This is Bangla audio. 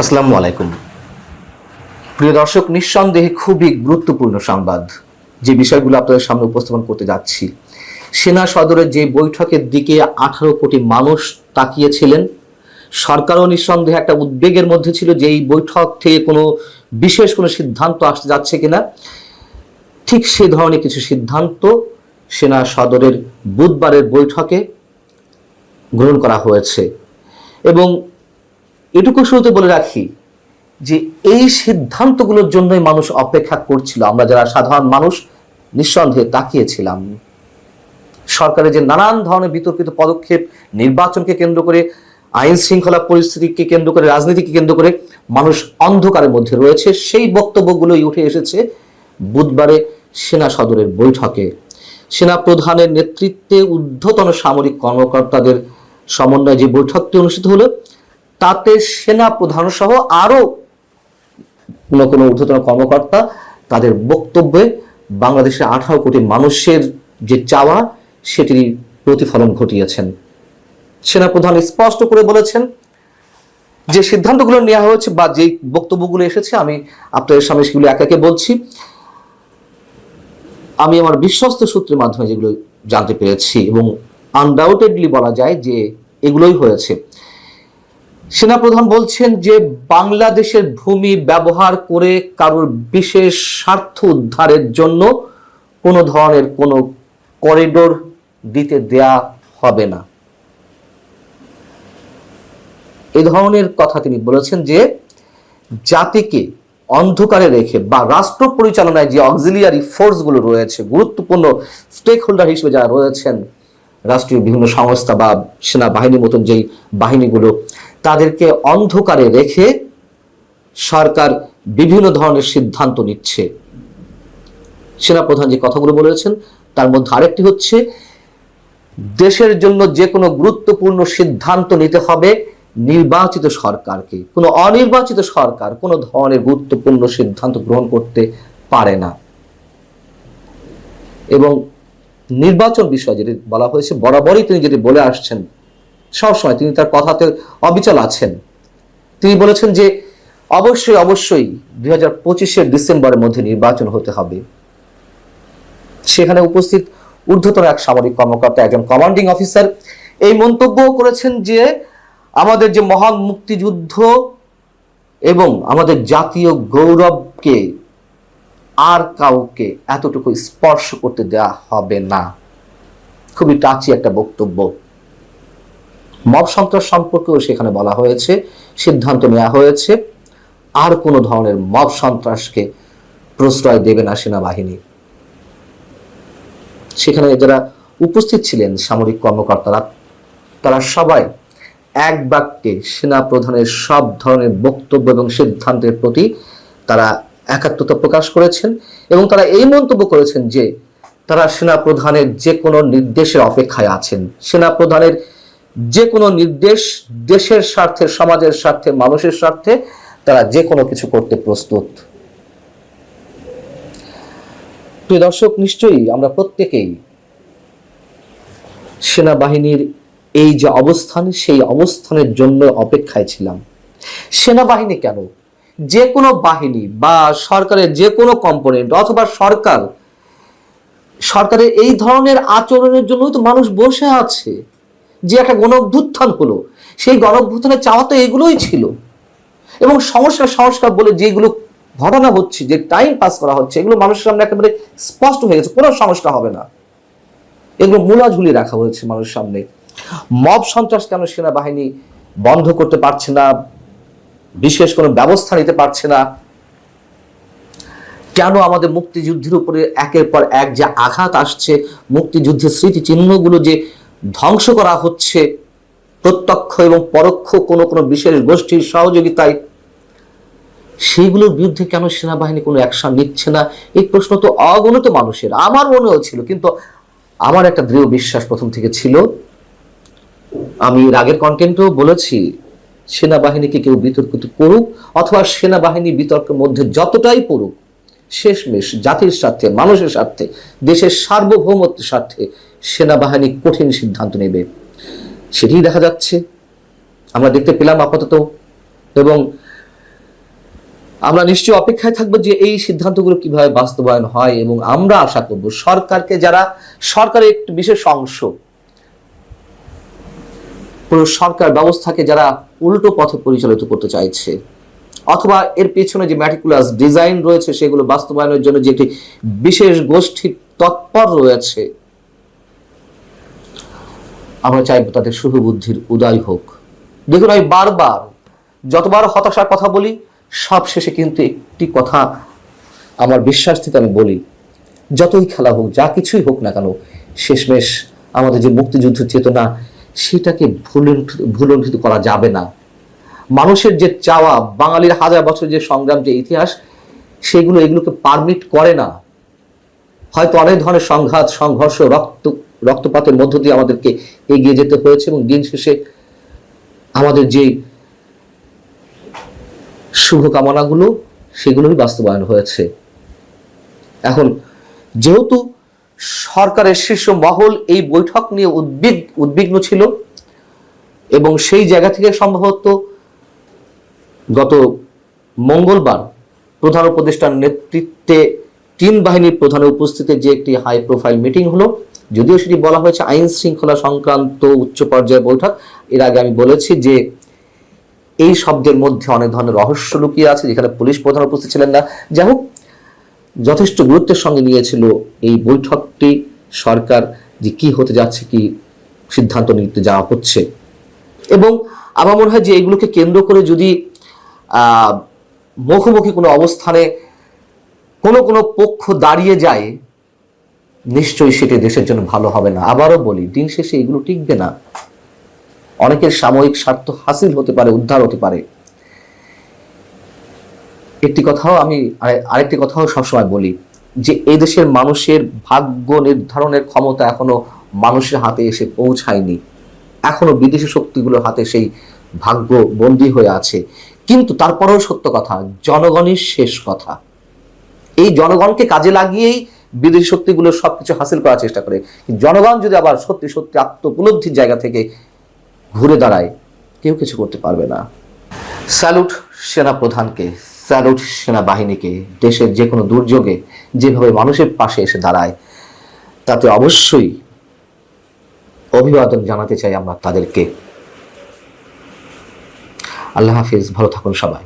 আসসালামু আলাইকুম। প্রিয় দর্শক, নিঃসন্দেহে খুবই গুরুত্বপূর্ণ সংবাদ যে বিষয়গুলো আপনাদের সামনে উপস্থাপন করতে যাচ্ছি। সেনা সদরের যে বৈঠকের দিকে 18 কোটি মানুষ তাকিয়েছিলেন, সরকারও নিঃসন্দেহে একটা উদ্বেগের মধ্যে ছিল যে এই বৈঠক থেকে বিশেষ কোনো সিদ্ধান্ত আসতে যাচ্ছে কিনা। ঠিক সে ধরনের কিছু সিদ্ধান্ত সেনা সদরের বুধবারের বৈঠকে গ্রহণ করা হয়েছে। এবং এটুকু শুরুতে বলে রাখি যে এই সিদ্ধান্তগুলোর জন্যই মানুষ অপেক্ষা করছিল। আমরা যারা সাধারণ মানুষ নিঃসন্দেহে তাকিয়েছিলাম। সরকারের যে নানান ধরনের বিতর্কিত পদক্ষেপ, নির্বাচনকে কেন্দ্র করে, আইন শৃঙ্খলা পরিস্থিতিকে কেন্দ্র করে, রাজনীতিকে কেন্দ্র করে মানুষ অন্ধকারের মধ্যে রয়েছে, সেই বক্তব্যগুলোই উঠে এসেছে বুধবারে সেনা সদরের বৈঠকে। সেনা প্রধানের নেতৃত্বে ঊর্ধ্বতন সামরিক কর্মকর্তাদের সমন্বয়ে যে বৈঠকটি অনুষ্ঠিত হলো, তাতে সেনা প্রধান সহ আরো কোনো ঊর্ধ্বতন কর্মকর্তা তাদের বক্তব্যে বাংলাদেশের 18 কোটি মানুষের যে চাওয়া সেটির প্রতিফলন ঘটিয়েছেন। সেনাপ্রধান স্পষ্ট করে বলেছেন যে সিদ্ধান্তগুলো নেওয়া হয়েছে বা যে বক্তব্যগুলো এসেছে, আমি আপনাদের সামনে সেগুলো একে একে বলছি। আমি আমার বিশ্বস্ত সূত্রের মাধ্যমে যেগুলো জানতে পেরেছি এবং আনডাউটেডলি বলা যায় যে এগুলোই হয়েছে। সেনাপ্রধান বলছেন যে বাংলাদেশের ভূমি ব্যবহার করে কারোর বিশেষ স্বার্থ উদ্ধারের জন্য কোনো ধরনের কোনো করিডোর দিতে দেয়া হবে না। এই ধরনের কথা তিনি বলেছেন যে জাতিকে অন্ধকারে রেখে বা রাষ্ট্র পরিচালনায় যে অক্সিলিয়ারি ফোর্সগুলো রয়েছে, গুরুত্বপূর্ণ স্টেক হোল্ডার হিসেবে যারা রয়েছেন, রাষ্ট্রীয় বিভিন্ন সংস্থা বা সেনাবাহিনীর মতন যেই বাহিনীগুলো, তাদেরকে অন্ধকারে রেখে সরকার বিভিন্ন ধরনের সিদ্ধান্ত নিচ্ছে। সেনাপ্রধান যে কথাগুলো বলেছেন তার মধ্যে আরেকটি হচ্ছে, দেশের জন্য যে কোনো গুরুত্বপূর্ণ সিদ্ধান্ত নিতে হবে নির্বাচিত সরকারকে। কোনো অনির্বাচিত সরকার কোনো ধরনের গুরুত্বপূর্ণ সিদ্ধান্ত গ্রহণ করতে পারে না। এবং নির্বাচন বিষয়ে যেটি বলা হয়েছে, বরাবরই তিনি যেটি বলে আসছেন, সবসময় তিনি তার কথাতে অবিচল আছেন। তিনি বলেছেন যে অবশ্যই 2025 ডিসেম্বরের মধ্যে নির্বাচন হতে হবে। সেখানে উপস্থিত ঊর্ধ্বতন এক সামরিক কর্মকর্তা, একজন কমান্ডিং অফিসার, এই মন্তব্য করেছেন যে আমাদের যে মহান মুক্তিযুদ্ধ এবং আমাদের জাতীয় গৌরবকে আর কাউকে এতটুকু স্পর্শ করতে দেওয়া হবে না। খুবই টাচি একটা বক্তব্য। মব সন্ত্রাস সম্পর্কেও সেখানে বলা হয়েছে, সিদ্ধান্ত নেওয়া হয়েছে আর কোনো ধরনের মব সন্ত্রাসকে প্রশ্রয় দেবে না সেনাবাহিনী। সেখানে যারা উপস্থিত ছিলেন সামরিক কর্মকর্তারা, তারা সবাই এক বাক্যে সেনা প্রধানের সব ধরনের বক্তব্য এবং সিদ্ধান্তের প্রতি তারা একাত্মতা প্রকাশ করেছেন এবং তারা এই মন্তব্য করেছেন যে তারা সেনা প্রধানের যে কোনো নির্দেশের অপেক্ষায় আছেন। সেনা প্রধানের যে কোনো নির্দেশ দেশের স্বার্থে, সমাজের স্বার্থে, মানুষের স্বার্থে তারা যে কোনো কিছু করতে প্রস্তুত। প্রিয় দর্শক, নিশ্চয়ই আমরা প্রত্যেকেই সেনাবাহিনীর এই যে অবস্থান, সেই অবস্থানের জন্য অপেক্ষায় ছিলাম। সেনাবাহিনী কেন, যে কোনো বাহিনী বা সরকারের যে কোনো কম্পোনেন্ট অথবা সরকারের এই ধরনের আচরণের জন্য তো মানুষ বসে আছে। যে একটা গণঅভ্যুত্থান হলো, সেই গণঅভ্যুত্থানের চাওয়া তো এগুলোই ছিল। এবং সংস্কার বলে যেগুলো ঘটনা হচ্ছে, যে টাইম পাস করা হচ্ছে, এগুলো মানুষের সামনে একেবারে স্পষ্ট হয়ে গেছে, কোনো সংস্কার হবে না। এগুলো মূলা ঝুলিয়ে রাখা হয়েছে মানুষের সামনে। মব সন্ত্রাস কেন সেনাবাহিনী বন্ধ করতে পারছে না, বিশেষ কোনো ব্যবস্থা নিতে পারছে না? কেন আমাদের মুক্তিযুদ্ধের উপরে একের পর এক যে আঘাত আসছে, মুক্তিযুদ্ধের স্মৃতি চিহ্নগুলো যে ধ্বংস করা হচ্ছে প্রত্যক্ষ এবং পরোক্ষ কোনো বিশেষ গোষ্ঠীর সহযোগিতায়, সেইগুলোর বিরুদ্ধে কেন সেনাবাহিনী কোনো অ্যাকশন নিচ্ছে না? এই প্রশ্ন তো অগণিত মানুষের, আমার মনেও ছিল। কিন্তু আমার একটা দৃঢ় বিশ্বাস প্রথম থেকে ছিল, আমি এর আগের কন্টেন্টেও বলেছি, সেনাবাহিনীকে কেউ বিতর্কিত করুক অথবা সেনাবাহিনী বিতর্কের মধ্যে যতটাই পড়ুক, শেষমেশ জাতির স্বার্থে, মানুষের স্বার্থে, দেশের সার্বভৌমত্বের স্বার্থে সেনাবাহিনী কঠিন সিদ্ধান্ত নেবে। সেটাই দেখা যাচ্ছে, আমরা দেখতে পেলাম আপাতত। এবং আমরা নিশ্চয়ই অপেক্ষায় থাকবো যে এই সিদ্ধান্তগুলো কিভাবে বাস্তবায়ন হয়, এবং আমরা আশা করব সরকারকে, যারা সরকারের একটি বিশেষ অংশ, পুরো সরকার ব্যবস্থাকে যারা উল্টো পথে পরিচালিত করতে চাইছে, অথবা এর পেছনে যে ম্যাটিকুলাস ডিজাইন রয়েছে সেগুলো বাস্তবায়নের জন্য যে একটি বিশেষ গোষ্ঠী তৎপর রয়েছে, আমরা চাইবো তাদের শুভবুদ্ধির উদয় হোক। দেখুন, আমি বারবার যতবার হতাশার কথা বলি, সব শেষে কিন্তু একটি কথা আমার বিশ্বাস থেকে আমি বলি, যতই খেলা হোক, যা কিছুই হোক না কেন, শেষমেশ আমাদের যে মুক্তিযুদ্ধের চেতনা, সেটাকে ভুলণ্ঠিত করা যাবে না। মানুষের যে চাওয়া, বাঙালির হাজার বছর যে সংগ্রাম, যে ইতিহাস, এগুলোকে পারমিট করে না। হয়তো অনেক ধরনের সংঘাত, সংঘর্ষ, রক্তপাতের মধ্য দিয়ে আমাদেরকে এগিয়ে যেতে হয়েছে, এবং দিন শেষে আমাদের যে শুভকামনাগুলো, সেগুলোই বাস্তবায়ন হয়েছে। এখন যেহেতু সরকারের শীর্ষ মহল এই বৈঠক নিয়ে উদ্বিগ্ন ছিল, এবং সেই জায়গা থেকে সম্ভবত গত মঙ্গলবার প্রধান উপদেষ্টার নেতৃত্বে 3 বাহিনীর প্রধানের উপস্থিতিতে যে একটি হাই প্রোফাইল মিটিং হলো, যদিও সেটি বলা হয়েছে আইন শৃঙ্খলা সংক্রান্ত উচ্চ পর্যায়ের বৈঠক, এর আগে আমি বলেছি যে এই শব্দের মধ্যে অনেক ধরনের রহস্য লুকিয়ে আছে, যেখানে পুলিশ প্রধান উপস্থিত ছিলেন না। যাই হোক, যথেষ্ট গুরুত্বের সঙ্গে নিয়েছিল এই বৈঠকটি সরকার, যে কি হতে যাচ্ছে, কি সিদ্ধান্ত নিতে যাওয়া হচ্ছে। এবং আমার মনে হয় যে এগুলোকে কেন্দ্র করে যদি মুখোমুখি কোনো অবস্থানে কোনো পক্ষ দাঁড়িয়ে যায়, নিশ্চয়ই সেটি দেশের জন্য ভালো হবে না। আবারও বলি, দিন শেষে এগুলো টিকবে না। অনেকের সাময়িক স্বার্থ হাসিল হতে পারে, উদ্ধার হতে পারে। আরেকটি কথাও সবসময় বলি যে এই দেশের মানুষের ভাগ্য নির্ধারণের ক্ষমতা এখনো মানুষের হাতে এসে পৌঁছায়নি। এখনো বিদেশি শক্তিগুলোর হাতে সেই ভাগ্য বন্দী হয়ে আছে। কিন্তু তারপরেও সত্য কথা, জনগণই শেষ কথা। এই জনগণকে কাজে লাগিয়েই বিদেশি শক্তিগুলো সবকিছু হাসিল করার চেষ্টা করে। জনগণ যদি আবার সত্যি সত্যি আত্মোপলব্ধির জায়গা থেকে ঘুরে দাঁড়ায়, কেউ কিছু করতে পারবে না। স্যালুট সেনা প্রধানকে, স্যালুট সেনাবাহিনীকে। দেশের যে কোনো দুর্যোগে যেভাবে মানুষের পাশে এসে দাঁড়ায়, তাতে অবশ্যই অভিবাদন জানাতে চাই আমরা তাদেরকে। আল্লাহ হাফিজ, ভালো থাকুন সবাই।